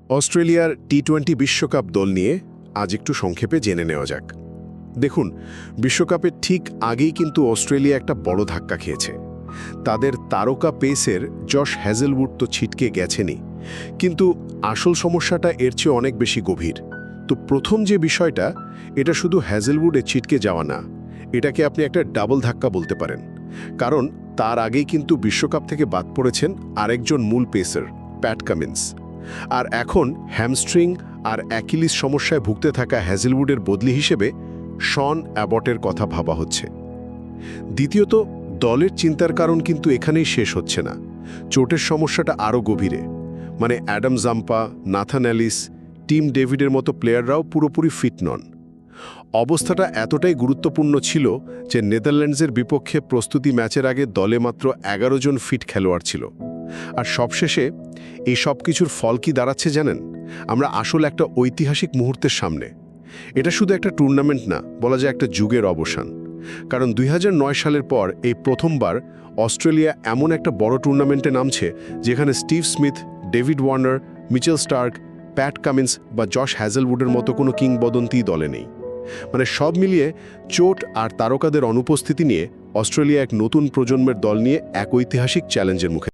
অস্ট্রেলিয়ার টি-20 বিশ্বকাপ দল নিয়ে আজ একটু সংক্ষেপে জেনে নেওয়া যাক। দেখুন, বিশ্বকাপের ঠিক আগেই কিন্তু অস্ট্রেলিয়া একটা বড় ধাক্কা খেয়েছে। তাদের তারকা পেসার জশ হ্যাজেলউড তো ছিটকে গেছেনই, কিন্তু আসল সমস্যাটা এর চেয়ে অনেক বেশি গভীর। তো প্রথম যে বিষয়টা, এটা শুধু হ্যাজেলউডে ছিটকে যাওয়া না, এটাকে আপনি একটা ডাবল ধাক্কা বলতে পারেন। কারণ তার আগেই কিন্তু বিশ্বকাপ থেকে বাদ পড়েছেন আরেকজন মূল পেসার, প্যাট কামিন্স। আর এখন হ্যামস্ট্রিং আর অ্যাকিলিস সমস্যায় ভুগতে থাকা হ্যাজেলউডের বদলি হিসেবে শন অ্যাবটের কথা ভাবা হচ্ছে। দ্বিতীয়ত, দলের চিন্তার কারণ কিন্তু এখানেই শেষ হচ্ছে না। চোটের সমস্যাটা আরও গভীরে। মানে Adam Zampa, Nathan Ellis, Tim ডেভিডের মতো প্লেয়াররাও পুরোপুরি ফিট নন। অবস্থাটা এতটাই গুরুত্বপূর্ণ ছিল যে নেদারল্যান্ডসের বিপক্ষে প্রস্তুতি ম্যাচের আগে দলে মাত্র 11 জন ফিট খেলোয়াড় ছিল। আর সবশেষে এই সব কিছুর ফল কি দাঁড়াচ্ছে জানেন? আমরা আসল একটা ঐতিহাসিক মুহূর্তের সামনে। এটা শুধু একটা টুর্নামেন্ট না, বলা যায় একটা যুগের অবসান। কারণ 2009 সালের পর এই প্রথমবার অস্ট্রেলিয়া এমন একটা বড় টুর্নামেন্টে নামছে যেখানে Steve Smith, David Warner, Mitchell Starc, Pat Cummins বা জশ হ্যাজেলউডের মতো কোনো কিংবদন্তি দলে নেই। মানে সব মিলিয়ে চোট আর তারকাদের অনুপস্থিতি নিয়ে অস্ট্রেলিয়া এক নতুন প্রজন্মের দল নিয়ে এক ঐতিহাসিক চ্যালেঞ্জের মুখে।